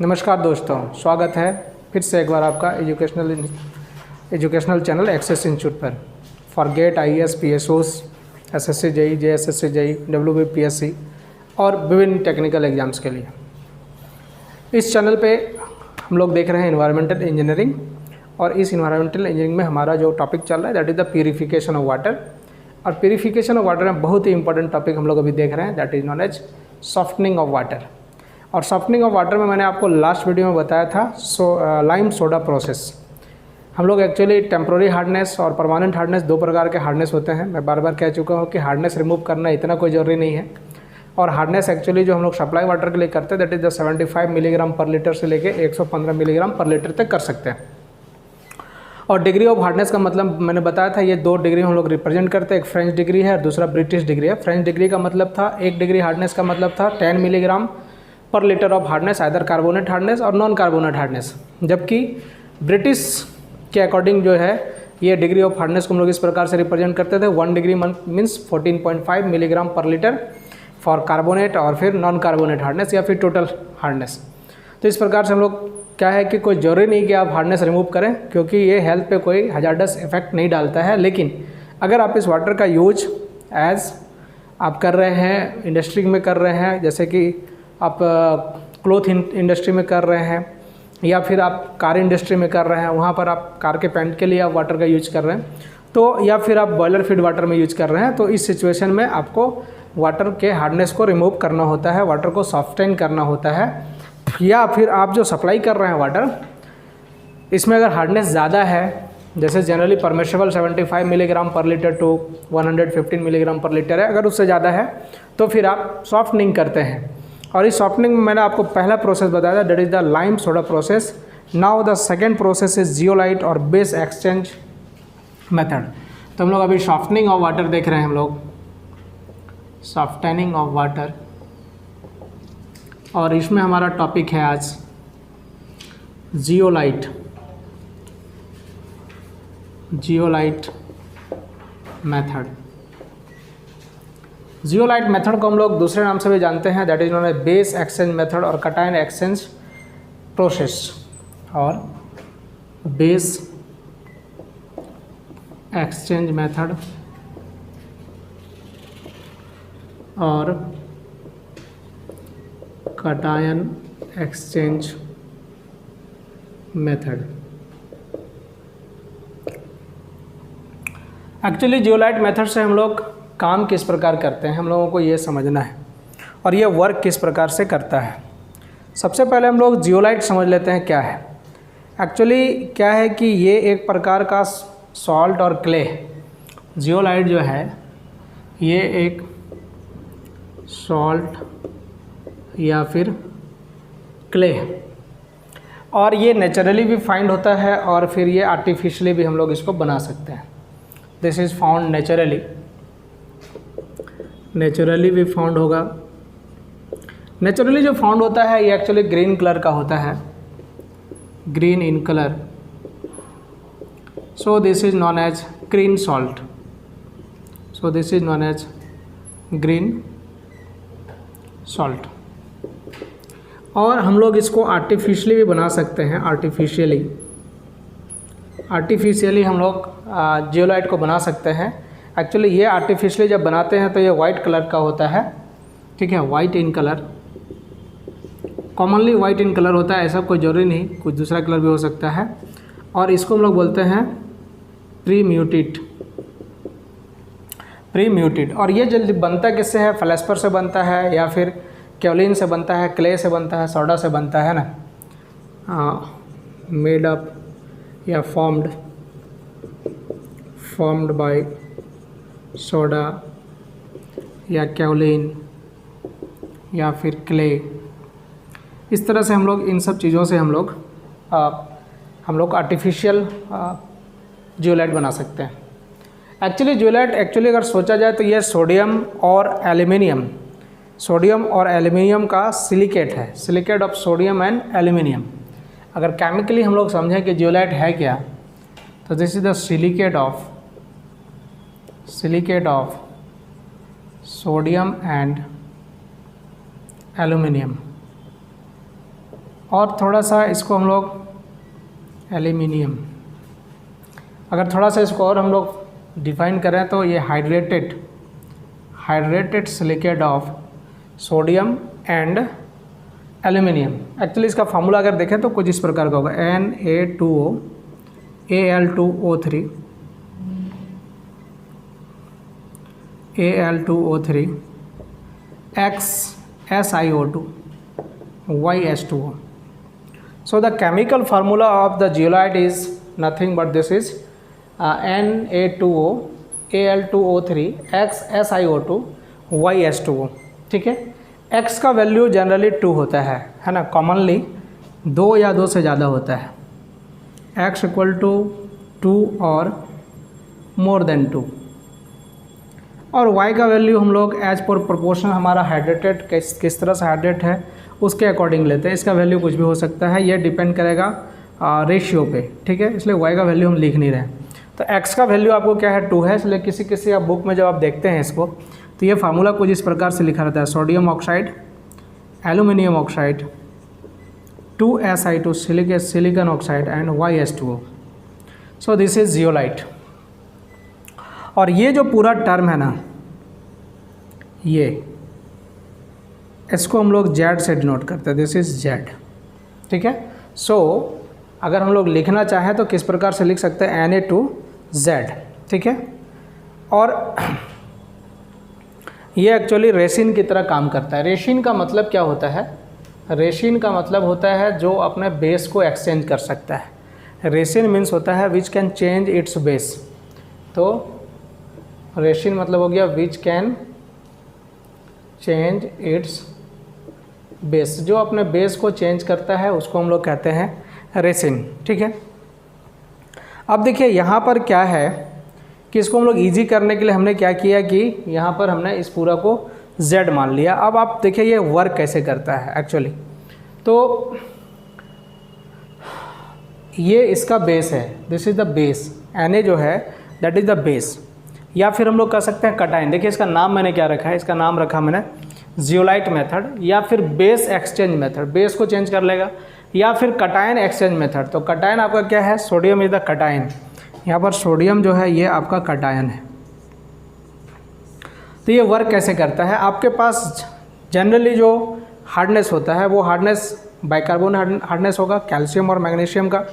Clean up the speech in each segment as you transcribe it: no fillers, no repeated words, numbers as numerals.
नमस्कार दोस्तों, स्वागत है फिर से एक बार आपका एजुकेशनल चैनल एक्सेस इंस्टीट्यूट पर for get IAS PSOs SSC JEE JSSC JEE WBPSC और विभिन्न टेक्निकल एग्जाम्स के लिए। इस चैनल पे हम लोग देख रहे हैं इन्वायरमेंटल इंजीनियरिंग, और इस इन्वायरमेंटल इंजीनियरिंग में हमारा जो टॉपिक चल रहा है that is the purification of water. और प्यूरिफिकेशन ऑफ वाटर में बहुत ही इंपॉर्टेंट टॉपिक हम लोग अभी देख रहे हैं that is known as softening of water. और सॉफ्टनिंग ऑफ वाटर में मैंने आपको लास्ट वीडियो में बताया था लाइम सोडा प्रोसेस। हम लोग एक्चुअली टेम्प्रोरी हार्डनेस और परमानेंट हार्डनेस, दो प्रकार के हार्डनेस होते हैं। मैं बार बार कह चुका हूँ कि हार्डनेस रिमूव करना इतना कोई ज़रूरी नहीं है। और हार्डनेस एक्चुअली जो हम लोग सप्लाई वाटर के लिए करते हैं दैट इज़ द 75 मिलीग्राम पर लीटर से लेके 115 मिलीग्राम पर लीटर तक कर सकते हैं। और डिग्री ऑफ हार्डनेस का मतलब मैंने बताया था, ये दो डिग्री हम लोग रिप्रेजेंट करते हैं। एक फ्रेंच डिग्री है और दूसरा ब्रिटिश डिग्री है। फ्रेंच डिग्री का मतलब था, एक डिग्री हार्डनेस का मतलब था 10 मिलीग्राम पर litre of hardness, either carbonate hardness और नॉन कार्बोनेट हार्डनेस। जबकि ब्रिटिश के अकॉर्डिंग जो है ये डिग्री ऑफ हार्डनेस को हम लोग इस प्रकार से रिप्रेजेंट करते थे। 1 डिग्री मीन्स 14.5 मिलीग्राम पर लीटर फॉर कार्बोनेट और फिर नॉन कार्बोनेट हार्डनेस या फिर टोटल हार्डनेस। तो इस प्रकार से हम लोग क्या है कि कोई ज़रूरी नहीं कि आप हार्डनेस रिमूव करें, क्योंकि ये हेल्थ पे कोई हजार्डस इफेक्ट नहीं डालता है। लेकिन अगर आप इस वाटर का यूज एज आप कर रहे हैं, इंडस्ट्री में कर रहे हैं, जैसे कि आप क्लोथ इंडस्ट्री में कर रहे हैं या फिर आप कार इंडस्ट्री में कर रहे हैं, वहाँ पर आप कार के पेंट के लिए आप वाटर का यूज कर रहे हैं, तो या फिर आप बॉयलर फीड वाटर में यूज कर रहे हैं, तो इस सिचुएशन में आपको वाटर के हार्डनेस को रिमूव करना होता है, वाटर को सॉफ्टेन करना होता है। या फिर आप जो सप्लाई कर रहे हैं वाटर, इसमें अगर हार्डनेस ज़्यादा है, जैसे जनरली परमिशेबल 75 मिलीग्राम पर लीटर टू 115 मिलीग्राम पर लीटर है, अगर उससे ज़्यादा है तो फिर आप सॉफ्टनिंग करते हैं। और इस सॉफ्टनिंग में मैंने आपको पहला प्रोसेस बताया था that is the lime soda process. Now the second process is zeolite और बेस एक्सचेंज मेथड। तो हम लोग अभी सॉफ्टनिंग ऑफ वाटर देख रहे हैं, हम लोग सॉफ्टनिंग ऑफ वाटर, और इसमें हमारा टॉपिक है आज जियोलाइट मेथड। जियोलाइट मेथड को हम लोग दूसरे नाम से भी जानते हैं that is known as base exchange method और कटायन एक्सचेंज प्रोसेस, और बेस एक्सचेंज मेथड और cation exchange method. Actually zeolite method से हम लोग काम किस प्रकार करते हैं हम लोगों को ये समझना है, और ये वर्क किस प्रकार से करता है। सबसे पहले हम लोग जियोलाइट समझ लेते हैं क्या है। एक्चुअली क्या है कि ये एक प्रकार का सॉल्ट और क्ले। जियोलाइट जो है ये एक सॉल्ट या फिर क्ले, और ये नेचुरली भी फाइंड होता है और फिर ये आर्टिफिशियली भी हम लोग इसको बना सकते हैं। दिस इज़ फाउंड नेचुरली भी फाउंड होगा। नेचुरली जो फाउंड होता है ये एक्चुअली ग्रीन कलर का होता है, green in colour, so this is known as green salt, so this is known as green salt. और हम लोग इसको आर्टिफिशियली भी बना सकते हैं। आर्टिफिशियली हम लोग जियोलाइट को बना सकते हैं। एक्चुअली ये आर्टिफिशियली जब बनाते हैं तो ये वाइट कलर का होता है, ठीक है, white in colour, commonly white in colour होता है, ऐसा कोई ज़रूरी नहीं, कुछ दूसरा कलर भी हो सकता है। और इसको हम लोग बोलते हैं प्री-म्यूटेड। और ये जल्दी बनता किससे है? फ्लेस्पर से बनता है या फिर केओलिन से बनता है, क्ले से बनता है, सोडा से बनता है ना, मेड अप या फॉर्म्ड बाय सोडा या केओलिन या फिर क्ले। इस तरह से हम लोग इन सब चीज़ों से हम लोग आर्टिफिशियल जियोलाइट बना सकते हैं। एक्चुअली जियोलाइट अगर सोचा जाए तो ये सोडियम और एल्यूमिनियम का सिलिकेट है, silicate of sodium and aluminium. अगर केमिकली हम लोग समझें कि जियोलाइट है क्या, तो this is the silicate of sodium and aluminium. और थोड़ा सा इसको हम लोग एल्यूमिनियम, अगर थोड़ा सा इसको और हम लोग डिफाइन करें तो ये hydrated silicate of sodium and aluminium. Actually इसका फार्मूला अगर देखें तो कुछ इस प्रकार का होगा Na2O Al2O3 Al2O3 X SiO2 YH2O. So the chemical formula of the zeolite is nothing but this is Na2O Al2O3 X SiO2 YH2O। ठीक है, X का वैल्यू जनरली 2 होता है ना, कॉमनली 2 या 2 से ज़्यादा होता है, X इक्वल टू 2 और मोर देन 2। और Y का वैल्यू हम लोग एज पर प्रोपोर्शन हमारा हाइड्रेटेड किस तरह से हाइड्रेट है उसके अकॉर्डिंग लेते हैं। इसका वैल्यू कुछ भी हो सकता है, ये डिपेंड करेगा रेशियो पे। ठीक है, इसलिए Y का वैल्यू हम लिख नहीं रहे। तो X का वैल्यू आपको क्या है 2 है, इसलिए किसी आप बुक में जब आप देखते हैं इसको तो ये फार्मूला कुछ इस प्रकार से लिखा रहता है, sodium oxide aluminium oxide 2Si2 silicon oxide and YH2O। So this is zeolite. और ये जो पूरा टर्म है ना, ये इसको हम लोग Z से डिनोट करते हैं, दिस इज Z। ठीक है, सो अगर हम लोग लिखना चाहें तो किस प्रकार से लिख सकते हैं Na2Z। ठीक है, और ये एक्चुअली रेसिन की तरह काम करता है। रेसिन का मतलब क्या होता है? रेसिन का मतलब होता है जो अपने बेस को एक्सचेंज कर सकता है। रेसिन मीन्स होता है which can change it's base. तो रेसिन मतलब हो गया which can change it's base, जो अपने बेस को चेंज करता है उसको हम लोग कहते हैं रेसिन। ठीक है, अब देखिए यहाँ पर क्या है कि इसको हम लोग ईजी करने के लिए हमने क्या किया कि यहाँ पर हमने इस पूरा को Z मान लिया। अब आप देखिए ये वर्क कैसे करता है एक्चुअली। तो ये इसका बेस है, this is the base, Na जो है दैट इज़ द बेस। या फिर हम लोग कह सकते हैं कटाइन। देखिए इसका नाम मैंने क्या रखा है, इसका नाम रखा मैंने जियोलाइट मेथड या फिर बेस एक्सचेंज मेथड, बेस को चेंज कर लेगा, या फिर कटाइन एक्सचेंज मेथड। तो कटाइन आपका क्या है, सोडियम इज़ द कटाइन। यहाँ पर सोडियम जो है ये आपका कटायन है। तो ये वर्क कैसे करता है, आपके पास जनरली जो हार्डनेस होता है वो हार्डनेस बाइकार्बोन हार्डनेस होगा कैल्शियम और मैग्नीशियम का,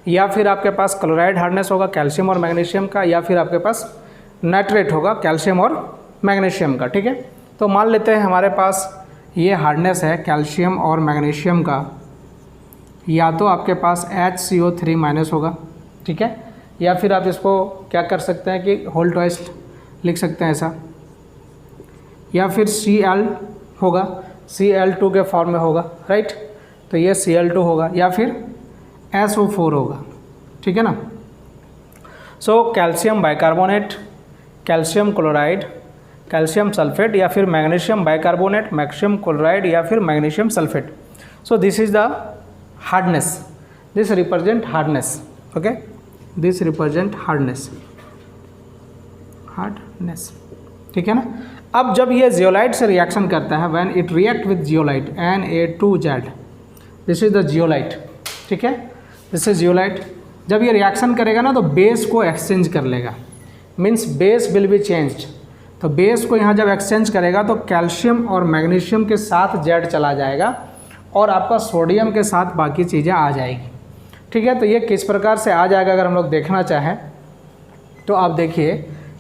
या फिर आपके पास क्लोराइड हार्डनेस होगा कैल्शियम और मैग्नीशियम का, या फिर आपके पास नाइट्रेट होगा कैल्शियम और मैग्नीशियम का। ठीक है, तो मान लेते हैं हमारे पास ये हार्डनेस है कैल्शियम और मैग्नीशियम का, या तो आपके पास HCO3 माइनस होगा। ठीक है, या फिर आप इसको क्या कर सकते हैं कि होल ट्वाइस लिख सकते हैं ऐसा, या फिर Cl होगा, Cl2 के फॉर्म में होगा, राइट। तो ये Cl2 होगा, या फिर SO4 होगा। ठीक है ना। So calcium bicarbonate, calcium chloride, calcium sulphate, या फिर मैग्नीशियम बाइकार्बोनेट, मैग्नीशियम क्लोराइड, या फिर magnesium sulphate. So this is the hardness, this represent hardness. Okay, this represent hardness. ठीक है ना। अब जब ये जियोलाइट से रिएक्शन करता है, when it react with zeolite Na2Z, this is the zeolite. ठीक है, दिस इज जियोलाइट। जब ये रिएक्शन करेगा ना तो बेस को एक्सचेंज कर लेगा, means base will be changed. तो बेस को यहाँ जब एक्सचेंज करेगा तो कैल्शियम और मैग्नीशियम के साथ Z चला जाएगा और आपका सोडियम के साथ बाकी चीज़ें आ जाएगी। ठीक है, तो ये किस प्रकार से आ जाएगा अगर हम लोग देखना चाहें तो आप देखिए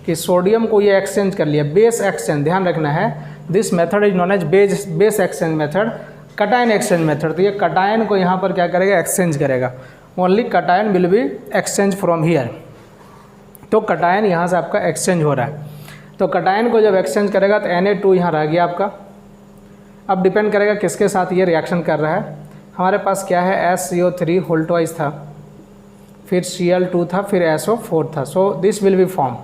कि सोडियम को ये एक्सचेंज कर लिया, बेस एक्सचेंज, ध्यान रखना है this method is known as base exchange method, cation exchange method. तो ये कटायन को यहाँ पर क्या करेगा, एक्सचेंज करेगा। Only cation will be exchange from here. तो कटायन यहाँ से आपका एक्सचेंज हो रहा है। तो कटायन को जब एक्सचेंज करेगा तो Na2 यहाँ रह गया आपका। अब डिपेंड करेगा किसके साथ ये रिएक्शन कर रहा है। हमारे पास क्या है, SCO3 होल ट्वाइस था, फिर Cl2 था, फिर SO4 था। सो दिस विल बी फॉर्म,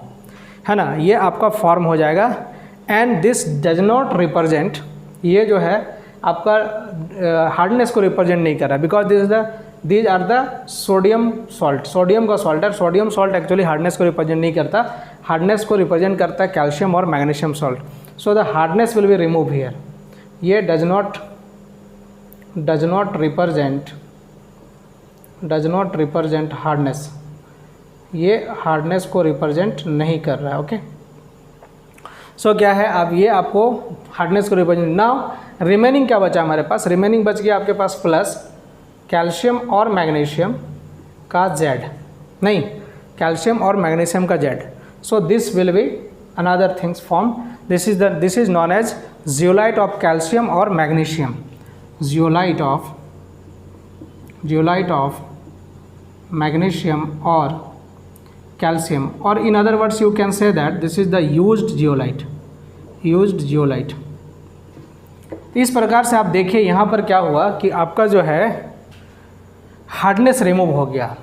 है ना, ये आपका फॉर्म हो जाएगा। And this does not represent, ये जो है आपका हार्डनेस को रिप्रेजेंट नहीं कर रहा, because these are the sodium salt, sodium का सॉल्ट है। सोडियम सॉल्ट एक्चुअली हार्डनेस को रिप्रेजेंट नहीं करता, हार्डनेस को रिप्रेजेंट करता है कैल्शियम और magnesium salt. So the hardness will be remove here, ये does not does not represent hardness, ये हार्डनेस को रिप्रेजेंट नहीं कर रहा है। ओके, सो क्या है, अब ये आपको हार्डनेस को रिप्रेजेंट। नाउ रिमेनिंग क्या बचा हमारे पास, रिमेनिंग बच गया आपके पास प्लस कैल्शियम और मैग्नीशियम का जेड, नहीं कैल्शियम और मैग्नीशियम का Z. So this will be another things form, this is known as zeolite of calcium और मैग्नीशियम, जियोलाइट ऑफ मैग्नीशियम और कैल्शियम, और in other words you can say that this is the used zeolite. इस प्रकार से आप देखिए यहाँ पर क्या हुआ कि आपका जो है हार्डनेस रिमूव हो गया।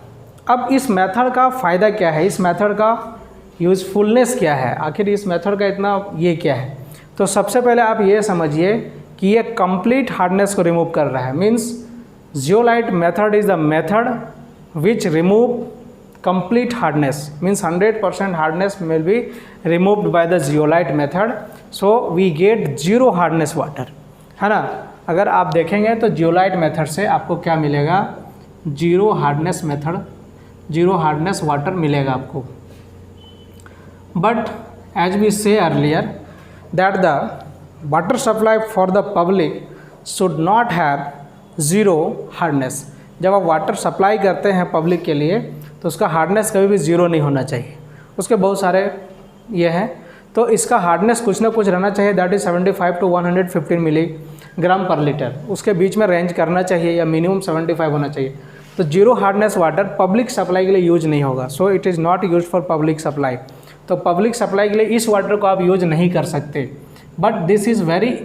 अब इस मेथड का फ़ायदा क्या है, इस मेथड का यूज़फुलनेस क्या है, आखिर इस मेथड का इतना ये क्या है। तो सबसे पहले आप ये समझिए कि ये कंप्लीट हार्डनेस को रिमूव कर रहा है। Means zeolite method is the method which remove complete hardness, means 100% hardness will be removed by the zeolite method, so we get zero hardness water, है ना। अगर आप देखेंगे तो जियोलाइट मेथड से आपको क्या मिलेगा, जीरो हार्डनेस वाटर मिलेगा आपको। बट एज वी से earlier that the water supply for the public should not have zero hardness. जब आप वाटर सप्लाई करते हैं पब्लिक के लिए तो उसका हार्डनेस कभी भी ज़ीरो नहीं होना चाहिए, उसके बहुत सारे ये हैं। तो इसका हार्डनेस कुछ ना कुछ रहना चाहिए, दैट इज़ 75 to 115 मिलीग्राम पर लीटर, उसके बीच में रेंज करना चाहिए, या मिनिमम 75 होना चाहिए। तो zero hardness water public supply के लिए यूज नहीं होगा, so it is not use for public supply. तो पब्लिक सप्लाई के लिए इस वाटर को आप यूज नहीं कर सकते, but this is very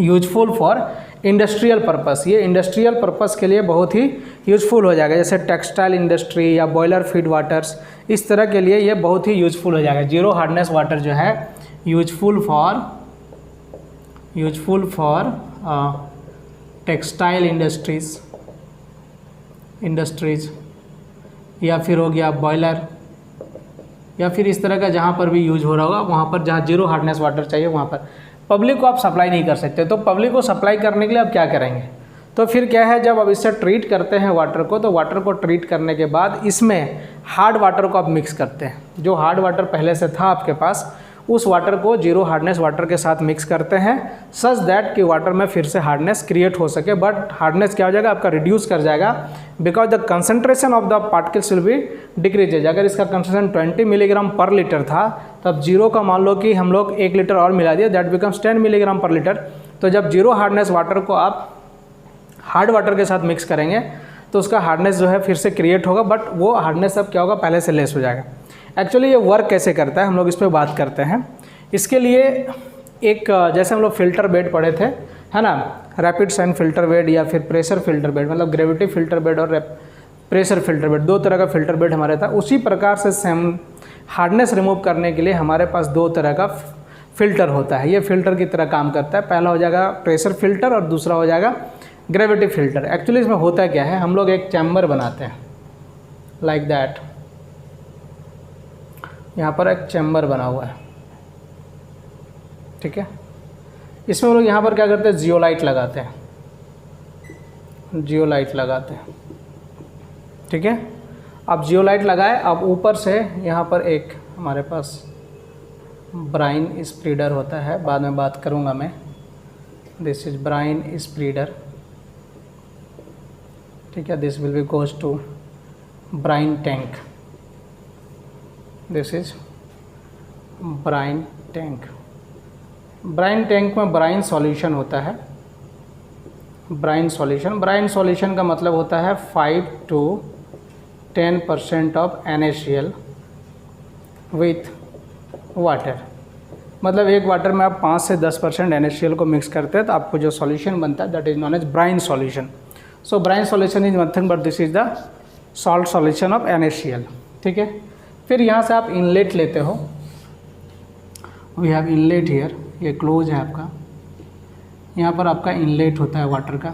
useful for industrial purpose. ये इंडस्ट्रियल पर्पस के लिए बहुत ही यूज़फुल हो जाएगा, जैसे टेक्सटाइल इंडस्ट्री या बॉयलर फीड वाटर्स, इस तरह के लिए ये बहुत ही यूज़फुल हो जाएगा। जीरो हार्डनेस वाटर जो है यूजफुल फॉर टेक्सटाइल इंडस्ट्रीज या फिर हो गया बॉयलर, या फिर इस तरह का जहाँ पर भी यूज हो रहा होगा, वहाँ पर जहाँ जीरो हार्डनेस वाटर चाहिए वहाँ पर पब्लिक को आप सप्लाई नहीं कर सकते। तो पब्लिक को सप्लाई करने के लिए आप क्या करेंगे, तो फिर क्या है, जब आप इससे ट्रीट करते हैं वाटर को, तो वाटर को ट्रीट करने के बाद इसमें हार्ड वाटर को आप मिक्स करते हैं। जो हार्ड वाटर पहले से था आपके पास, उस वाटर को जीरो हार्डनेस वाटर के साथ मिक्स करते हैं, सच दैट कि वाटर में फिर से हार्डनेस क्रिएट हो सके। बट हार्डनेस क्या हो जाएगा, आपका रिड्यूस कर जाएगा, because the concentration of the particles will be decreases. अगर इसका कंसंट्रेशन 20 मिलीग्राम पर लीटर था, तब जीरो का मान लो कि हम लोग 1 लीटर और मिला दिया, दैट बिकम्स 10 मिलीग्राम पर लीटर। तो जब जीरो हार्डनेस वाटर को आप हार्ड वाटर के साथ मिक्स करेंगे तो उसका हार्डनेस जो है फिर से क्रिएट होगा, बट वो हार्डनेस अब क्या होगा, पहले से लेस हो जाएगा। एक्चुअली ये वर्क कैसे करता है, हम लोग इस पर बात करते हैं। इसके लिए एक जैसे हम लोग फिल्टर बेड पढ़े थे, है ना, रैपिड साइन फिल्टर बेड या फिर प्रेशर फिल्टर बेड, मतलब ग्रेविटी फिल्टर बेड और प्रेशर फिल्टर बेड, दो तरह का फिल्टर बेड हमारे था। उसी प्रकार से सेम हार्डनेस रिमूव करने के लिए हमारे पास दो तरह का फिल्टर होता है। ये फिल्टर की तरह काम करता है। पहला हो जाएगा प्रेशर फिल्टर और दूसरा हो जाएगा ग्रेविटी फिल्टर। एक्चुअली इसमें होता क्या है, हम लोग एक चैम्बर बनाते हैं लाइक दैट। यहाँ पर एक चैम्बर बना हुआ है, ठीक है। इसमें हम लोग यहाँ पर क्या करते हैं, जियोलाइट लगाते हैं, ठीक है। अब जियोलाइट लगाए, अब ऊपर से यहाँ पर एक हमारे पास ब्राइन स्प्रेडर होता है, बाद में बात करूँगा मैं। दिस इज ब्राइन स्प्रेडर, ठीक है। This will be goes to brine tank. This is brine tank. Brine tank में ब्राइन सॉल्यूशन होता है। ब्राइन सॉल्यूशन का मतलब होता है 5 to 10% of NaCl with water. मतलब एक वाटर में आप 5 से 10% NaCl को मिक्स करते हैं तो आपको जो सॉल्यूशन बनता है that is known as brine solution. So brine solution is nothing but this is the salt solution of NaCl, ठीक है। फिर यहाँ से आप इनलेट लेते हो, वी हैव इनलेट हियर, ये क्लोज है आपका। यहाँ पर आपका इनलेट होता है वाटर का,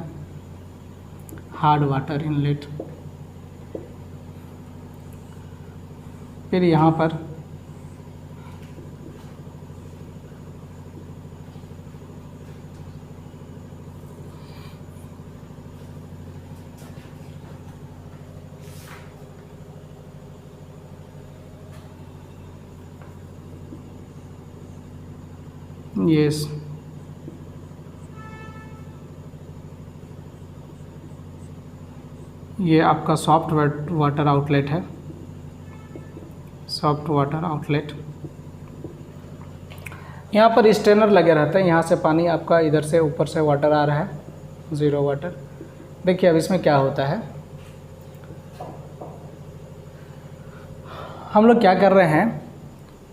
हार्ड वाटर इनलेट। फिर यहाँ पर ये आपका सॉफ्ट वाटर आउटलेट है, सॉफ्ट वाटर आउटलेट। यहाँ पर स्ट्रेनर लगे रहते हैं, यहाँ से पानी आपका इधर से ऊपर से वाटर आ रहा है, ज़ीरो वाटर। देखिए अब इसमें क्या होता है, हम लोग क्या कर रहे हैं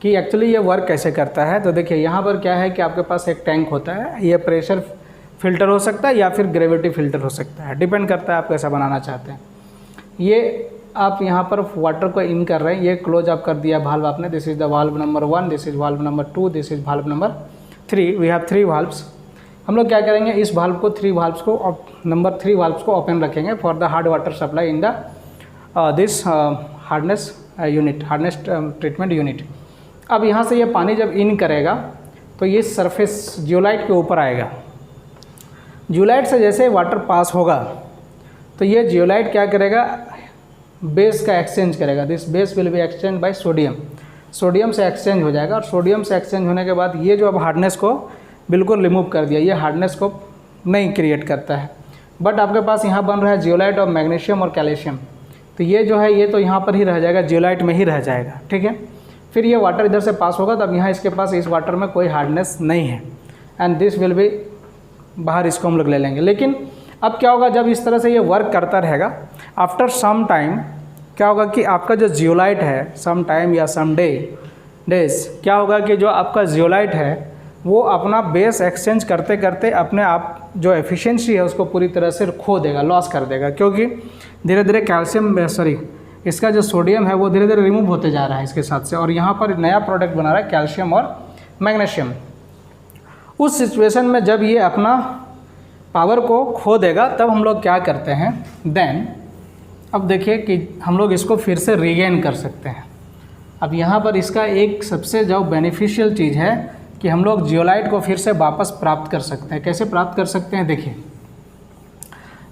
कि एक्चुअली ये वर्क कैसे करता है। तो देखिए यहाँ पर क्या है कि आपके पास एक टैंक होता है, ये प्रेशर फ़िल्टर हो सकता है या फिर ग्रेविटी फ़िल्टर हो सकता है, डिपेंड करता है आप कैसा बनाना चाहते हैं। ये आप यहाँ पर वाटर को इन कर रहे हैं, ये क्लोज आप कर दिया वाल्व आपने, this is the valve number 1, this is valve number 2, this is valve number 3। We have 3 valves. हम लोग क्या करेंगे, इस वाल्व को 3 वाल्व्स को नंबर 3 वाल्व्स को ओपन रखेंगे for the hard water supply in the this hardness unit, hardness treatment unit. अब यहाँ से ये पानी जब इन करेगा तो ये सरफेस जियोलाइट के ऊपर आएगा। जियोलाइट से जैसे वाटर पास होगा तो ये जियोलाइट क्या करेगा, बेस का एक्सचेंज करेगा। This base will be exchange bye sodium, sodium से एक्सचेंज हो जाएगा। और सोडियम से एक्सचेंज होने के बाद ये जो अब हार्डनेस को बिल्कुल रिमूव कर दिया, ये हार्डनेस को नहीं क्रिएट करता है। बट आपके पास यहाँ बन रहा है जियोलाइट और मैग्नीशियम और कैल्शियम, तो ये जो है ये तो यहाँ पर ही रह जाएगा, जियोलाइट में ही रह जाएगा, ठीक है। फिर ये वाटर इधर से पास होगा तब यहाँ इसके पास इस वाटर में कोई हार्डनेस नहीं है, एंड दिस विल बी, बाहर इसको हम लोग ले लेंगे। लेकिन अब क्या होगा, जब इस तरह से ये वर्क करता रहेगा, आफ्टर सम टाइम क्या होगा कि आपका जो जियोलाइट है, सम टाइम या सम डेज क्या होगा कि जो आपका जियोलाइट है वो अपना बेस एक्सचेंज करते करते अपने आप जो एफिशिएंसी है उसको पूरी तरह से खो देगा, लॉस कर देगा, क्योंकि धीरे धीरे कैल्शियम इसका जो सोडियम है वो धीरे धीरे रिमूव होते जा रहा है इसके साथ से, और यहाँ पर नया प्रोडक्ट बना रहा है कैल्शियम और मैग्नीशियम। उस सिचुएशन में जब ये अपना पावर को खो देगा तब हम लोग क्या करते हैं, देन अब देखिए कि हम लोग इसको फिर से रीगेन कर सकते हैं। अब यहाँ पर इसका एक सबसे जो बेनिफिशियल चीज़ है कि हम लोग जियोलाइट को फिर से वापस प्राप्त कर सकते हैं। कैसे प्राप्त कर सकते हैं, देखिए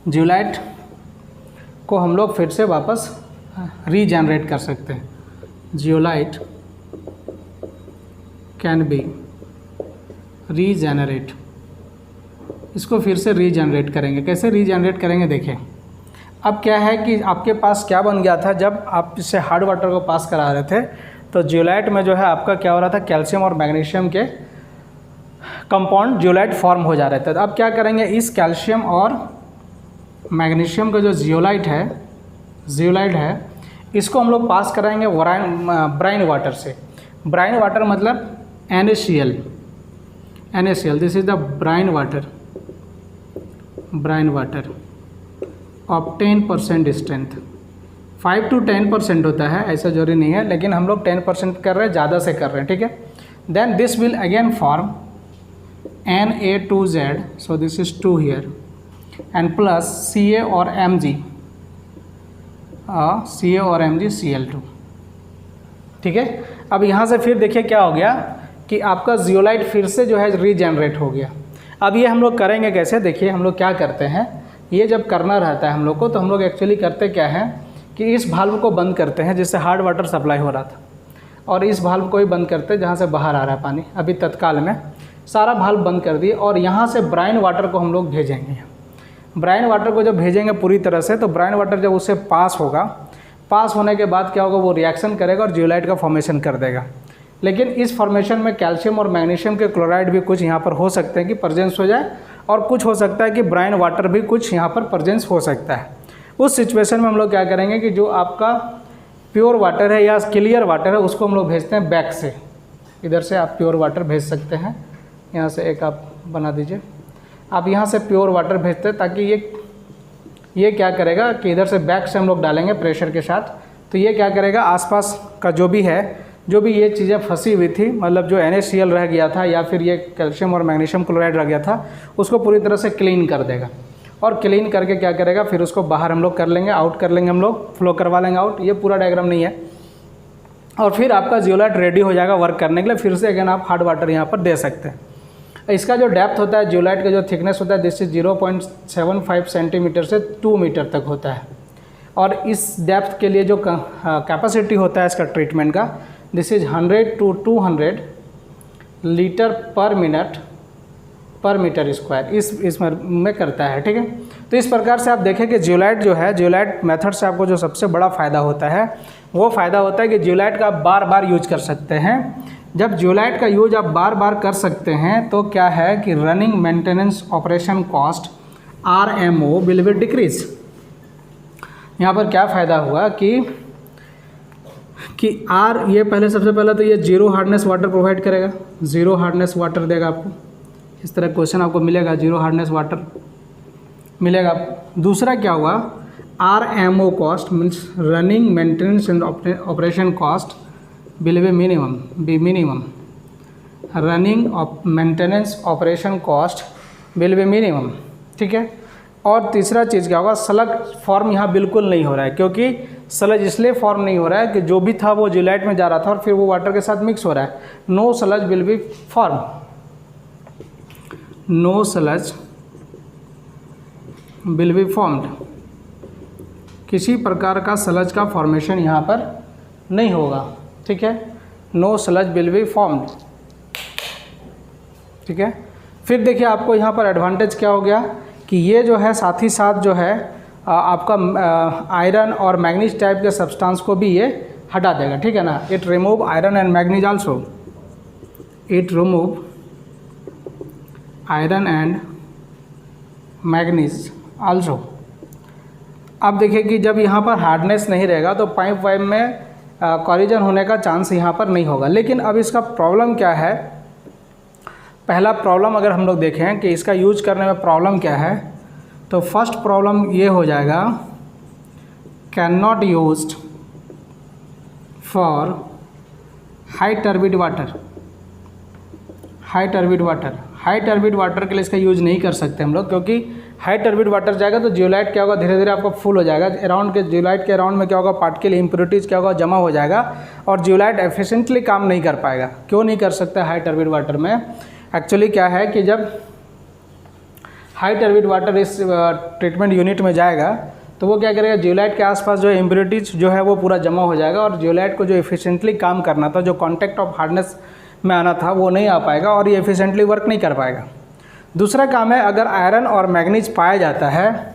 जियोलाइट को हम लोग फिर से वापस रीजनरेट कर सकते हैं। जियोलाइट कैन बी रीजनरेट, इसको फिर से रीजनरेट करेंगे। कैसे रीजनरेट करेंगे, देखिए अब क्या है कि आपके पास क्या बन गया था, जब आप इससे हार्ड वाटर को पास करा रहे थे तो जियोलाइट में जो है आपका क्या हो रहा था, कैल्शियम और मैग्नीशियम के कंपाउंड जियोलाइट फॉर्म हो जा रहे थे। तो अब क्या करेंगे, इस कैल्शियम और मैग्नीशियम का जो जियोलाइट है इसको हम लोग पास कराएंगे ब्राइन वाटर से। ब्राइन वाटर मतलब NaCl, this is the Bryan water of 10% strength. 5 to 10% होता है, ऐसा जरूरी नहीं है, लेकिन हम लोग 10% कर रहे हैं, ज़्यादा से कर रहे हैं, ठीक है। Then this will again form Na2Z, so this is 2 here, and plus Ca और Mg Cl2, ठीक है। अब यहाँ से फिर देखिए क्या हो गया कि आपका जियोलाइट फिर से जो है रीजनरेट हो गया। अब ये हम लोग करेंगे कैसे, देखिए हम लोग क्या करते हैं, ये जब करना रहता है हम लोग को तो हम लोग एक्चुअली करते क्या है कि इस वाल्व को बंद करते हैं जिससे हार्ड वाटर सप्लाई हो रहा था, और इस वाल्व को ही बंद करते हैं जहाँ से बाहर आ रहा है पानी। अभी तत्काल में सारा वाल्व बंद कर दिए और यहाँ से ब्राइन वाटर को हम लोग भेजेंगे। ब्राइन वाटर को जब भेजेंगे पूरी तरह से, तो ब्राइन वाटर जब उससे पास होगा, पास होने के बाद क्या होगा, वो रिएक्शन करेगा और जियोलाइट का फॉर्मेशन कर देगा। लेकिन इस फॉर्मेशन में कैल्शियम और मैग्नीशियम के क्लोराइड भी कुछ यहाँ पर हो सकते हैं कि प्रेजेंस हो जाए, और कुछ हो सकता है कि ब्राइन वाटर भी कुछ यहाँ पर प्रेजेंस हो सकता है। उस सिचुएशन में हम लोग क्या करेंगे कि जो आपका प्योर वाटर है या क्लियर वाटर है उसको हम लोग भेजते हैं बैक से। इधर से आप प्योर वाटर भेज सकते हैं, यहाँ से एक आप बना दीजिए, आप यहाँ से प्योर वाटर भेजते हैं, ताकि ये क्या करेगा कि इधर से बैक से हम लोग डालेंगे प्रेशर के साथ, तो ये क्या करेगा, आसपास का जो भी ये चीज़ें फंसी हुई थी, मतलब जो NaCl रह गया था या फिर ये कैल्शियम और मैग्नीशियम क्लोराइड रह गया था, उसको पूरी तरह से क्लीन कर देगा। और क्लीन करके क्या करेगा, फिर उसको बाहर हम लोग कर लेंगे, आउट कर लेंगे, हम लोग फ्लो करवा लेंगे आउट। ये पूरा डायग्राम नहीं है। और फिर आपका जियोलाइट रेडी हो जाएगा वर्क करने के लिए। फिर से अगेन आप हार्ड वाटर यहाँ पर दे सकते हैं। इसका जो डेप्थ होता है, जियोलाइट का जो थिकनेस होता है, दिस इज 0.75 सेंटीमीटर से 2 मीटर तक होता है। और इस डेप्थ के लिए जो कैपेसिटी होता है इसका ट्रीटमेंट का, दिस इज 100 to 200 लीटर पर मिनट पर मीटर स्क्वायर इस में करता है। ठीक है, तो इस प्रकार से आप देखें कि जियोलाइट जो है, जियोलाइट मेथड से आपको जो सबसे बड़ा फ़ायदा होता है वो फ़ायदा होता है कि जियोलाइट का आप बार बार यूज कर सकते हैं। जब जियोलाइट का यूज आप बार बार कर सकते हैं तो क्या है कि running maintenance operation cost RMO will be decrease. यहाँ पर क्या फ़ायदा हुआ कि ये पहले सबसे पहले तो ये जीरो हार्डनेस वाटर प्रोवाइड करेगा, जीरो हार्डनेस वाटर देगा आपको। इस तरह क्वेश्चन आपको मिलेगा, जीरो हार्डनेस वाटर मिलेगा। दूसरा क्या हुआ, RMO cost means running maintenance and operation cost will be minimum running maintenance operation cost will be minimum. ठीक है, और तीसरा चीज़ क्या होगा, स्लग फॉर्म यहाँ बिल्कुल नहीं हो रहा है, क्योंकि स्लज इसलिए फॉर्म नहीं हो रहा है कि जो भी था वो जियोलाइट में जा रहा था और फिर वो वाटर के साथ मिक्स हो रहा है। No sludge will be form, no sludge will be formed, किसी प्रकार का स्लज का फॉर्मेशन यहाँ पर नहीं होगा। ठीक है, no sludge will be formed. ठीक है, फिर देखिए आपको यहाँ पर एडवांटेज क्या हो गया कि ये जो है साथ ही साथ जो है आपका आयरन और मैग्नीज टाइप के सब्सटेंस को भी ये हटा देगा। ठीक है ना, it remove iron and manganese also, it remove iron and manganese also. अब देखिए कि जब यहाँ पर हार्डनेस नहीं रहेगा तो पाइप वाइप में कॉरिजन होने का चांस यहाँ पर नहीं होगा। लेकिन अब इसका प्रॉब्लम क्या है, पहला प्रॉब्लम अगर हम लोग देखें कि इसका यूज करने में प्रॉब्लम क्या है, तो फर्स्ट प्रॉब्लम ये हो जाएगा, can not used for high turbid water. High turbid water, high turbid water के लिए इसका यूज नहीं कर सकते हम लोग, क्योंकि हाई टर्बिड वाटर जाएगा तो जियोलाइट क्या होगा, धीरे धीरे आपका फुल हो जाएगा। अराउंड के जियोलाइट के अराउंड में क्या होगा, पार्टिकल इम्प्योरिटीज़ क्या होगा, जमा हो जाएगा और जियोलाइट एफिशिएंटली काम नहीं कर पाएगा। क्यों नहीं कर सकता हाई टर्बिड वाटर में, एक्चुअली क्या है कि जब हाई टर्बिड वाटर इस ट्रीटमेंट यूनिट में जाएगा तो वो क्या करेगा, जियोलाइट के आसपास जो है इम्प्योरिटीज जो है वो पूरा जमा हो जाएगा और जियोलाइट को जो एफिशिएंटली काम करना था, जो कॉन्टैक्ट ऑफ हार्डनेस में आना था, वो नहीं आ पाएगा और ये एफिशिएंटली वर्क नहीं कर पाएगा। दूसरा काम है, अगर आयरन और मैग्नीज पाया जाता है,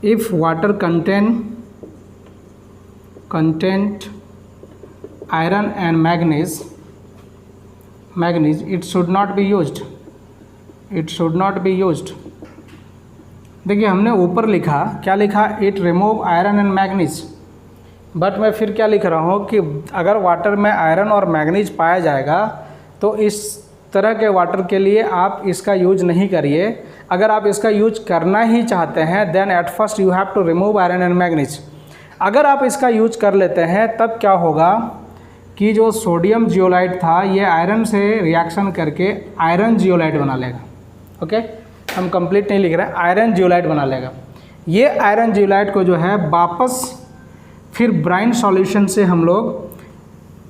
if water content iron and manganese it should not be used, it should not be used। देखिए हमने ऊपर लिखा, क्या लिखा, it remove iron and manganese, but मैं फिर क्या लिख रहा हूँ कि अगर वाटर में आयरन और मैग्नीज पाया जाएगा तो इस तरह के वाटर के लिए आप इसका यूज नहीं करिए। अगर आप इसका यूज करना ही चाहते हैं then at first you have to remove iron and manganese. अगर आप इसका यूज कर लेते हैं तब क्या होगा कि जो सोडियम जियोलाइट था ये आयरन से रिएक्शन करके आयरन जियोलाइट बना लेगा। ओके, हम कंप्लीट नहीं लिख रहे हैं, आयरन जियोलाइट बना लेगा। ये आयरन जियोलाइट को जो है वापस फिर ब्राइन सॉल्यूशन से हम लोग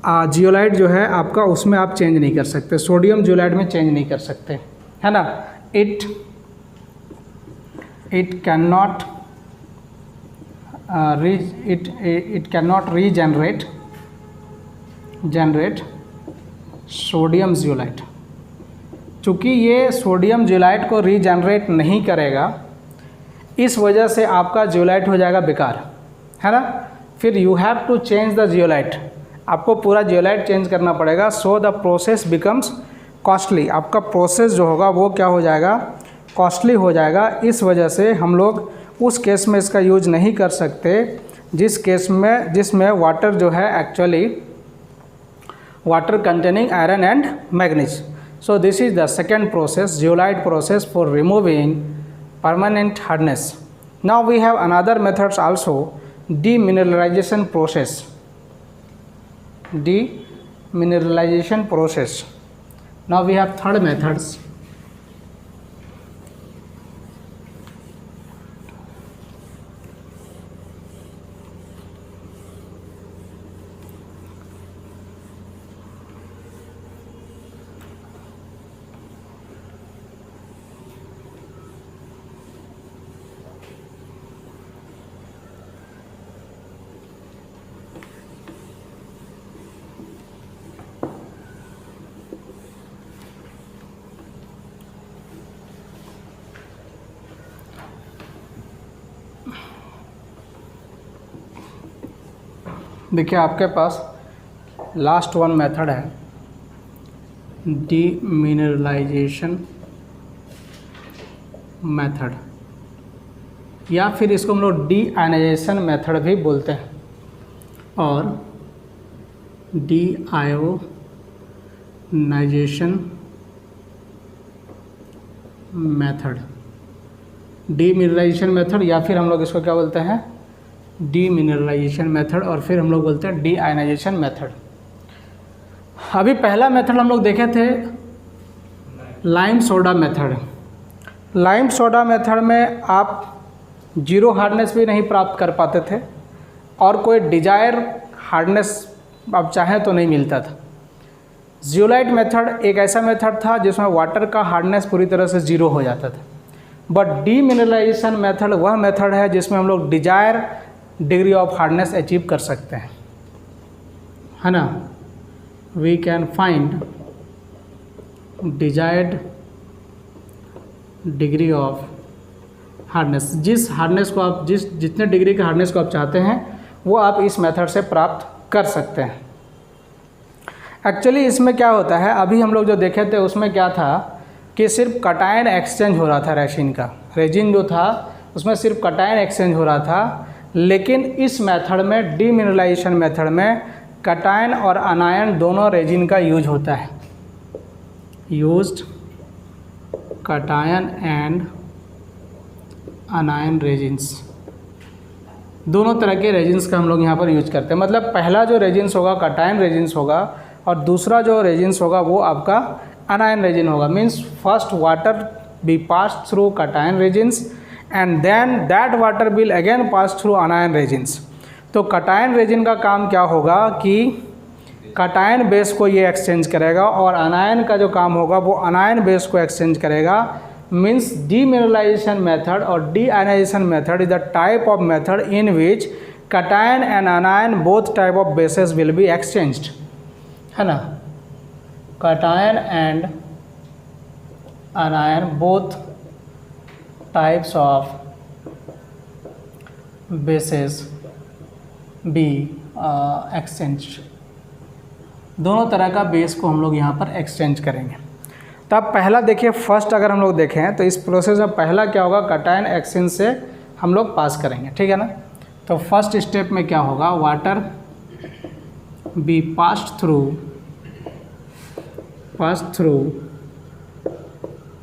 जियोलाइट जो है आपका उसमें आप चेंज नहीं कर सकते, सोडियम जियोलाइट में चेंज नहीं कर सकते, है ना। It can not generate sodium zeolite. चूँकि ये सोडियम जियोलाइट को रीजनरेट नहीं करेगा, इस वजह से आपका जियोलाइट हो जाएगा बेकार, है ना। फिर you have to change the zeolite, आपको पूरा जियोलाइट चेंज करना पड़ेगा। So the process becomes costly, आपका प्रोसेस जो होगा वो क्या हो जाएगा, कॉस्टली हो जाएगा। इस वजह से हम लोग उस केस में इसका यूज नहीं कर सकते जिसमें वाटर जो है actually water containing iron and manganese. So this is the second process, zeolite process for removing permanent hardness. Now we have another methods also, demineralization process. Demineralization process. Now we have third methods. देखिए आपके पास last one method है demineralisation method, या फिर इसको हम लोग डीआयनाइजेशन method भी बोलते हैं, और डीआयोनाइजेशन मेथड, डीमिनरलाइजेशन मेथड, या फिर हम लोग इसको क्या बोलते हैं डीमिनरलाइजेशन मेथड, और फिर हम लोग बोलते हैं डीआयनाइजेशन मेथड। अभी पहला मेथड हम लोग देखे थे lime soda method. Lime soda method में आप जीरो हार्डनेस भी नहीं प्राप्त कर पाते थे और कोई डिजायर हार्डनेस आप चाहें तो नहीं मिलता था। जियोलाइट मेथड एक ऐसा मेथड था जिसमें वाटर का हार्डनेस पूरी तरह से जीरो हो जाता था। बट डीमिनरलाइजेशन मेथड वह मेथड है जिसमें हम लोग desire degree of hardness achieve कर सकते हैं, है ना। We can find desired degree of hardness, जिस हार्डनेस को आप जितने डिग्री के हार्डनेस को आप चाहते हैं वो आप इस मेथड से प्राप्त कर सकते हैं। एक्चुअली इसमें क्या होता है, अभी हम लोग जो देखे थे उसमें क्या था कि सिर्फ कटायन एक्सचेंज हो रहा था रेजिन का, रेजिन जो था उसमें सिर्फ कटायन एक्सचेंज हो रहा था। लेकिन इस मेथड में डीमिनरलाइजेशन मेथड में कटायन और अनायन दोनों रेजिन का यूज होता है। यूज्ड कटायन एंड अनायन रेजिन्स, दोनों तरह के रेजिन्स का हम लोग यहाँ पर यूज करते हैं। मतलब पहला जो रेजिन्स होगा कटायन रेजिन्स होगा और दूसरा जो रेजिन्स होगा वो आपका अनायन रेजिन होगा। Means first water be pass through cation resins and then that water will again pass through anion resins. तो कटायन रेजिन का काम क्या होगा कि कटायन बेस को ये एक्सचेंज करेगा और अनायन का जो काम होगा वो अनायन बेस को एक्सचेंज करेगा। मीन्स डीमिनरलाइजेशन मेथड और deionization method is the type of method in which cation and anion both type of bases will be exchanged, है ना। Cation and anion both types of bases be exchange, दोनों तरह का base को हम लोग यहाँ पर एक्सचेंज करेंगे। तो अब पहला देखिए, फर्स्ट अगर हम लोग देखें तो इस प्रोसेस में पहला क्या होगा, कटायन एक्सचेंज से हम लोग पास करेंगे, ठीक है ना। तो फर्स्ट स्टेप में क्या होगा, water be passed through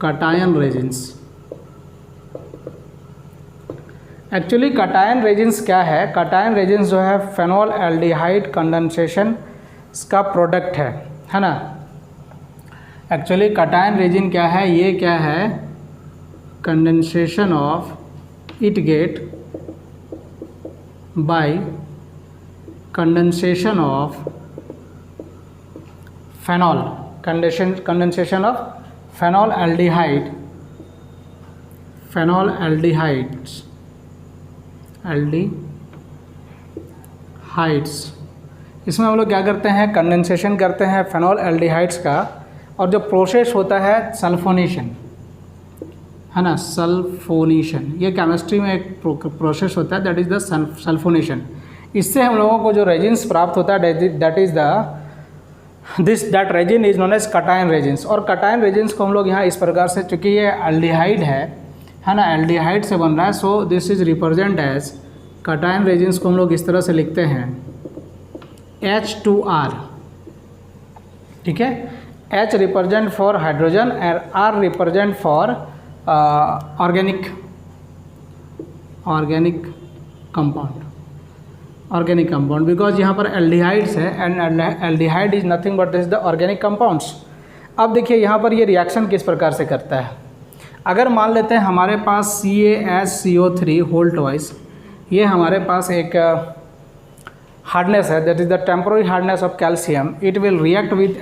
cation resins. Actually cation resins क्या है, कटायन रेजिन्स जो है फेनॉल एल्डिहाइड कंडेंसेशन का प्रोडक्ट है ना। एक्चुअली कटायन रेजिन क्या है, ये क्या है, condensation of it get bye condensation of phenol, condensation of phenol aldehydes. इसमें हम लोग क्या करते हैं, कंडेंसेशन करते हैं फेनॉल एल्डिहाइड्स का, और जो प्रोसेस होता है सल्फोनेशन, है ना, सल्फोनेशन, ये केमिस्ट्री में एक प्रोसेस होता है, दैट इज़ द सल्फोनेशन। इससे हम लोगों को जो रेजिन्स प्राप्त होता है that resin is known as cation resins. और कटायन रेजिन्स को हम लोग यहाँ इस प्रकार से, चूँकि ये एल्डिहाइड है ना, एल्डिहाइड से बन रहा है, so this is represent as, cation resins को हम लोग इस तरह से लिखते हैं H2R, ठीक है। H represent for hydrogen and R represent for organic compound, because यहाँ पर एल्डिहाइड्स है and aldehyde is nothing but this the organic compounds. अब देखिए यहाँ पर ये रिएक्शन किस प्रकार से करता है। अगर मान लेते हैं हमारे पास CaSCO3 होल ट्वाइस, ये हमारे पास एक हार्डनेस है, that is the temporary hardness of calcium, it will react with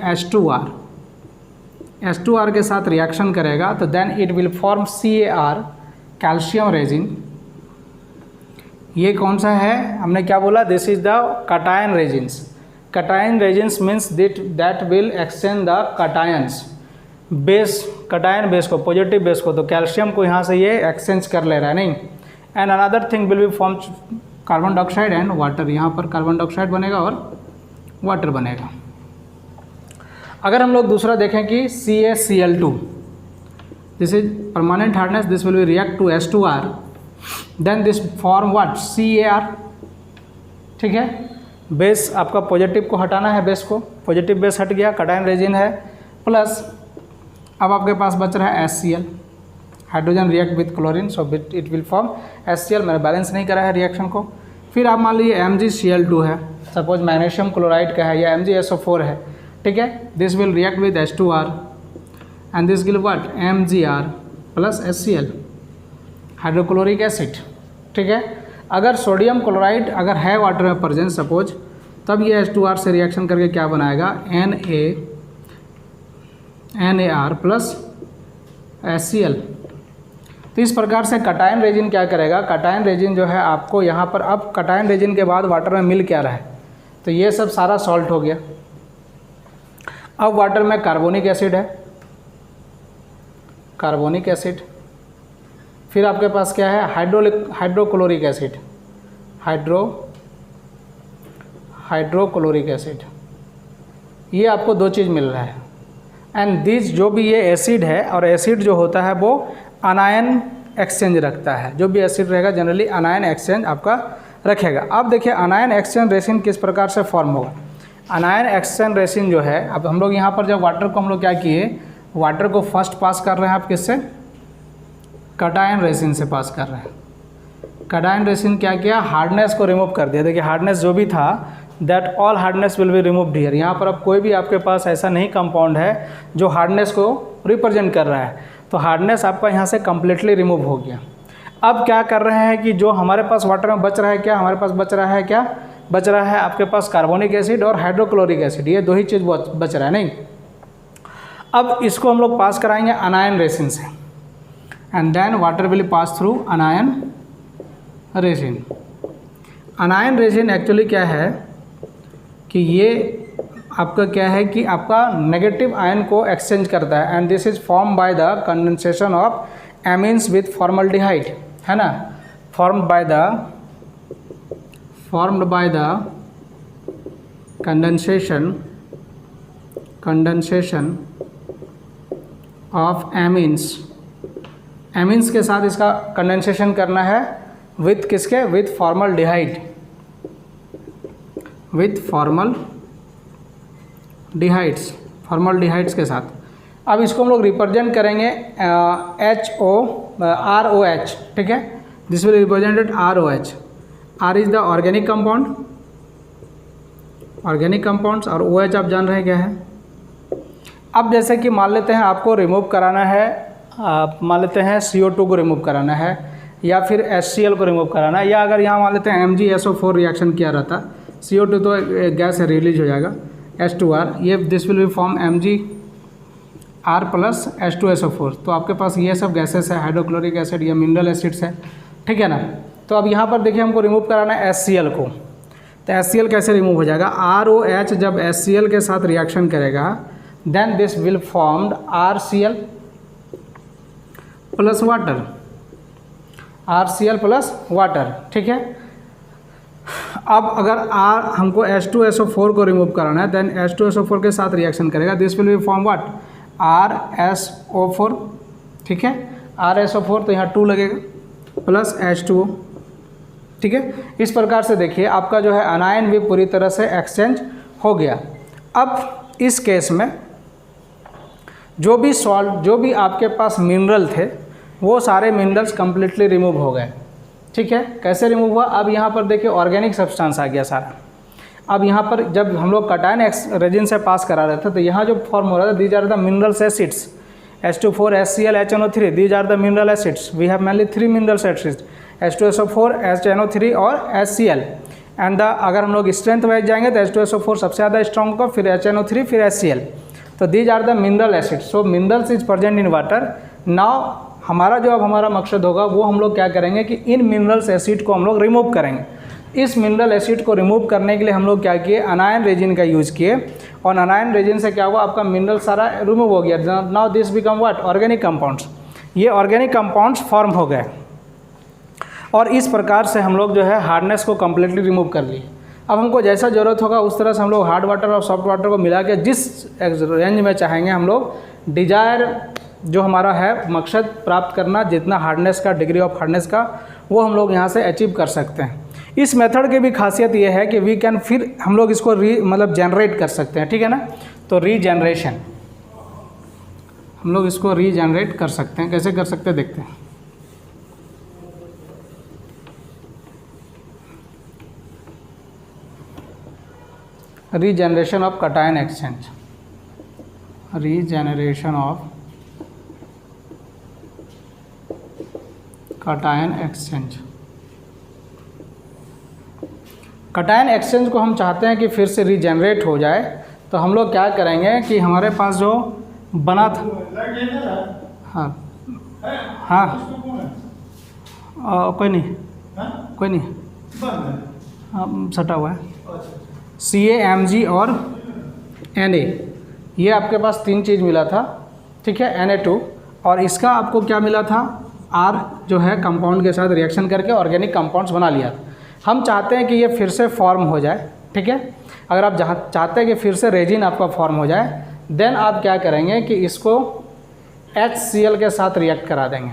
H2R के साथ रिएक्शन करेगा, तो then it will form CaR, calcium resin. ये कौन सा है, हमने क्या बोला, this is the cation resins. Cation resins means that will exchange the cations base, cation base को, पॉजिटिव बेस को, तो कैल्शियम को यहाँ से ये एक्सचेंज कर ले रहा है, नहीं। And another thing will be form carbon dioxide and water, यहाँ पर कार्बन डाइऑक्साइड बनेगा और वाटर बनेगा। अगर हम लोग दूसरा देखें कि CaCl2, this is permanent hardness, this will be react to H2R, then this form what, CaR। ठीक है, बेस आपका पॉजिटिव को हटाना है, बेस को, पॉजिटिव बेस हट गया, कटायन रेजिन है, प्लस अब आपके पास बच रहा है HCl, hydrogen react with chlorine, so it will form HCl। मैंने बैलेंस नहीं करा है रिएक्शन को। फिर आप मान लीजिए MgCl2 है, सपोज मैग्नीशियम क्लोराइड का है, या MgSO4 है, ठीक है, this will react with H2R and this will what, MgR plus HCl, hydrochloric acid. ठीक है, अगर सोडियम क्लोराइड अगर है वाटर में प्रेजेंट सपोज, तब ये H2R से रिएक्शन करके क्या बनाएगा, NaR प्लस HCl। तो इस प्रकार से कटायन रेजिन क्या करेगा, कटायन रेजिन जो है आपको यहाँ पर, अब कटायन रेजिन के बाद वाटर में मिल क्या रहा है, तो ये सब सारा सॉल्ट हो गया। अब वाटर में कार्बोनिक एसिड है, कार्बोनिक एसिड, फिर आपके पास क्या है, हाइड्रोक्लोरिक एसिड, हाइड्रोक्लोरिक एसिड, ये आपको दो चीज़ मिल रहा है। एंड दिस जो भी ये एसिड है, और एसिड जो होता है वो अनायन एक्सचेंज रखता है, जो भी एसिड रहेगा जनरली अनायन एक्सचेंज आपका रखेगा। अब देखिए अनायन एक्सचेंज रेसिन किस प्रकार से फॉर्म होगा। अनायन एक्सचेंज रेसिन जो है, अब हम लोग यहाँ पर जब वाटर को हम लोग क्या किए, वाटर को फर्स्ट पास कर रहे हैं आप किससे, कटायन रेसिन से पास कर रहे हैं। कटायन रेसिन क्या किया, हार्डनेस को रिमूव कर दिया। देखिए हार्डनेस जो भी था, that all hardness will be removed here. यहाँ पर अब कोई भी आपके पास ऐसा नहीं कंपाउंड है जो हार्डनेस को रिप्रेजेंट कर रहा है, तो हार्डनेस आपका यहाँ से कम्प्लीटली रिमूव हो गया। अब क्या कर रहे हैं कि जो हमारे पास वाटर में बच रहा है, क्या हमारे पास बच रहा है, क्या बच रहा है आपके पास, कार्बोनिक एसिड और हाइड्रोक्लोरिक एसिड, ये दो ही चीज़ बच रहा है नहीं। अब इसको हम लोग पास कराएंगे अनायन रेसिन से, and then water will pass through anion resin. Anion resin actually क्या है कि ये आपका क्या है कि आपका नेगेटिव आयन को एक्सचेंज करता है, and this is form by the condensation of amines with formaldehyde, है ना, formed by the condensation of amines. Amines के साथ इसका कंडेंसेशन करना है, विथ किसके, विथ फॉर्मल्डिहाइड, विथ फॉर्मल्डिहाइड्स के साथ। अब इसको हम लोग रिप्रेजेंट करेंगे ROH, ठीक है, this will represented ROH। R is the organic compounds, और OH आप जान रहे हैं क्या है। अब जैसे कि मान लेते हैं आपको रिमूव कराना है, मान लेते हैं CO2 को रिमूव कराना है, या फिर HCl को रिमूव कराना है, या अगर यहाँ मान लेते हैं MgSO4 रिएक्शन किया रहता, CO2 तो गैस रिलीज हो जाएगा, H2R, ये this will be form MgR plus H2SO4। तो आपके पास ये सब गैसेस है, हाइड्रोक्लोरिक एसिड, ये मिनरल एसिड्स है, ठीक है ना। तो अब यहाँ पर देखिए हमको रिमूव कराना है HCl को, तो HCl कैसे रिमूव हो जाएगा, ROH जब HCl के साथ रिएक्शन करेगा, then this will formed RCl plus water, RCl plus water, ठीक है। अब अगर हमको H2SO4 को रिमूव कराना है, देन H2SO4 के साथ रिएक्शन करेगा, this will be form what, RSO4, ठीक है, RSO4 तो यहाँ 2 लगेगा प्लस H2O, ठीक है। इस प्रकार से देखिए आपका जो है अनायन भी पूरी तरह से एक्सचेंज हो गया। अब इस केस में जो भी आपके पास मिनरल थे, वो सारे मिनरल्स कम्प्लीटली रिमूव हो गए, ठीक है। कैसे रिमूव हुआ, अब यहाँ पर देखिए ऑर्गेनिक सब्सटेंस आ गया सारा। अब यहाँ पर जब हम लोग कटायन रेजिन से पास करा रहे थे, तो यहाँ जो फॉर्म हो रहा था, these are the minerals acids, H2,4 HCl HNO3, these are the mineral acids. We have mainly 3 mineral acids, H2SO4 HNO3 और HCl। एंड अगर हम लोग स्ट्रेंथ वाइज जाएंगे तो H2SO4 सबसे ज़्यादा स्ट्रॉन्ग होगा, फिर HNO3, फिर HCl। तो these are the mineral acids. So minerals is present in water. Now हमारा जो अब हमारा मकसद होगा, वो हम लोग क्या करेंगे कि इन मिनरल्स एसिड को हम लोग रिमूव करेंगे। इस मिनरल एसिड को रिमूव करने के लिए हम लोग क्या किए, अनायन रेजिन का यूज़ किए, और अनायन रेजिन से क्या हुआ, आपका मिनरल सारा रिमूव हो गया। Now this become what, organic compounds. ये ऑर्गेनिक कंपाउंड्स फॉर्म हो गए। और इस प्रकार से हम लोग जो है हार्डनेस को कम्प्लीटली रिमूव कर लिए। अब हमको जैसा ज़रूरत होगा उस तरह से हम लोग हार्ड वाटर और सॉफ्ट वाटर को मिला के जिस रेंज में चाहेंगे हम लोग डिजायर जो हमारा है मकसद प्राप्त करना, जितना हार्डनेस का डिग्री ऑफ हार्डनेस का, वो हम लोग यहाँ से अचीव कर सकते हैं। इस मेथड की भी खासियत ये है कि वी कैन फिर हम लोग इसको मतलब जनरेट कर सकते हैं, ठीक है ना। तो रीजनरेशन हम लोग इसको रीजनरेट कर सकते हैं। कैसे कर सकते हैं देखते हैं। Regeneration of cation exchange, regeneration of cation exchange. Cation exchange को हम चाहते हैं कि फिर से रीजनरेट हो जाए, तो हम लोग क्या करेंगे कि हमारे पास जो बना था, हाँ हाँ कोई नहीं, कोई नहीं, हाँ सटा हुआ है। CaMg और Na, ये आपके पास 3 चीज़ मिला था, ठीक है, Na2, और इसका आपको क्या मिला था, R जो है कंपाउंड के साथ रिएक्शन करके ऑर्गेनिक कंपाउंड्स बना लिया। हम चाहते हैं कि ये फिर से फॉर्म हो जाए, ठीक है। अगर आप जहाँ चाहते हैं कि फिर से रेजिन आपका फॉर्म हो जाए, देन आप क्या करेंगे कि इसको HCl के साथ रिएक्ट करा देंगे,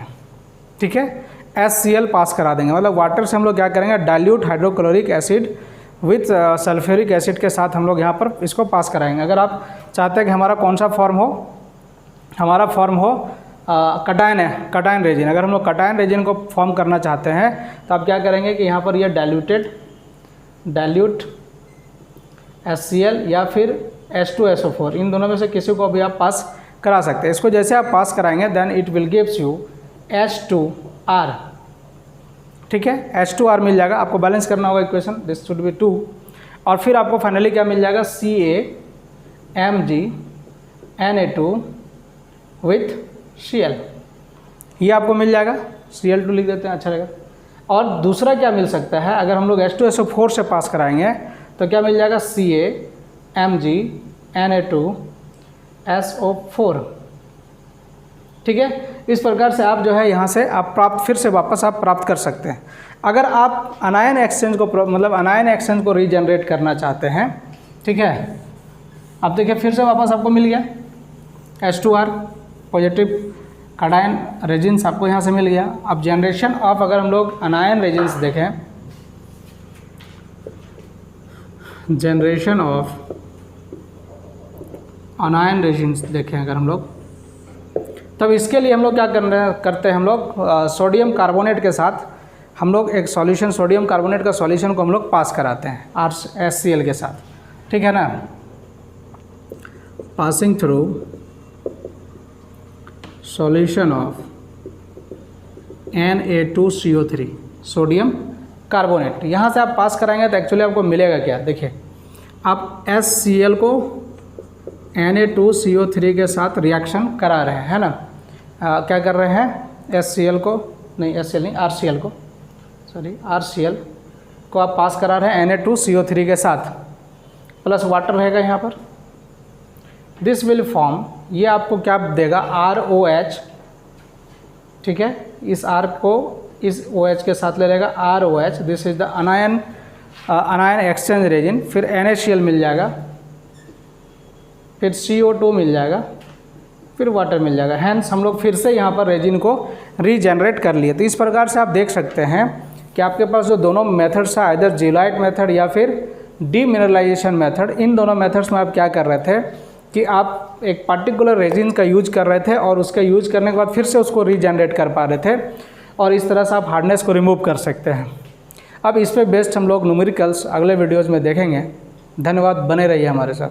ठीक है। HCl पास करा देंगे, मतलब वाटर से हम लोग क्या करेंगे, dilute hydrochloric acid with sulphuric acid के साथ हम लोग यहाँ पर इसको पास कराएंगे। अगर आप चाहते हैं कि हमारा कौन सा फॉर्म हो, हमारा फॉर्म हो कटायन है, कटायन रेजिन। अगर हम लोग कटायन रेजिन को फॉर्म करना चाहते हैं तो आप क्या करेंगे कि यहाँ पर ये डाइल्यूट HCl या फिर H2SO4, इन दोनों में से किसी को भी आप पास करा सकते हैं। इसको जैसे आप पास कराएंगे then it will gives you H2R, ठीक है, H2R मिल जाएगा। आपको बैलेंस करना होगा इक्वेशन, दिस शुड बी 2, और फिर आपको फाइनली क्या मिल जाएगा, CaMg Na2 विथ Cl, ये आपको मिल जाएगा। Cl2 लिख देते हैं, अच्छा रहेगा। और दूसरा क्या मिल सकता है, अगर हम लोग H2SO4 से पास कराएंगे तो क्या मिल जाएगा, CaMg Na2SO4, ठीक है। इस प्रकार से आप जो है यहाँ से आप प्राप्त फिर से वापस आप प्राप्त कर सकते हैं। अगर आप अनायन एक्सचेंज को मतलब अनायन एक्सचेंज को रीजनरेट करना चाहते हैं, ठीक है, अब देखिए फिर से वापस आपको मिल गया H2R पॉजिटिव कटायन रेजिन्स आपको यहाँ से मिल गया। अब जनरेशन ऑफ अगर हम लोग अनायन रेजिन्स देखें, जनरेशन ऑफ अनायन रेजिन्स देखें अगर हम लोग, तब इसके लिए हम लोग क्या करते हैं, हम लोग सोडियम कार्बोनेट के साथ हम लोग एक सॉल्यूशन, सोडियम कार्बोनेट का सॉल्यूशन को हम लोग पास कराते हैं HCl के साथ, ठीक है ना। Passing through solution of Na2CO3 sodium carbonate, यहाँ से आप पास कराएंगे तो एक्चुअली आपको मिलेगा क्या, देखिए आप HCl को Na2CO3 के साथ रिएक्शन करा रहे हैं, है ना। क्या कर रहे हैं, HCl को नहीं, HCl नहीं, RCl को, सॉरी RCl को आप पास करा रहे हैं Na2CO3 के साथ, प्लस वाटर रहेगा यहाँ पर। दिस विल फॉर्म, ये आपको क्या देगा, ROH, ठीक है। इस R को इस OH के साथ ले लेगा, ROH, this is the अनायन exchange resin. फिर NaCl मिल जाएगा, फिर CO2 मिल जाएगा, फिर वाटर मिल जाएगा। हैंस हम लोग फिर से यहाँ पर रेजिन को रीजनरेट कर लिए। तो इस प्रकार से आप देख सकते हैं कि आपके पास जो दोनों मेथड्स है, इधर जियोलाइट मेथड या फिर डीमिनरलाइजेशन मेथड, इन दोनों मेथड्स में आप क्या कर रहे थे कि आप एक पार्टिकुलर रेजिन का यूज कर रहे थे और उसका यूज करने के बाद फिर से उसको रीजनरेट कर पा रहे थे, और इस तरह से आप हार्डनेस को रिमूव कर सकते हैं। अब इस पे बेस्ड हम लोग न्यूमेरिकल्स अगले वीडियोज़ में देखेंगे। धन्यवाद, बने रहिए हमारे साथ।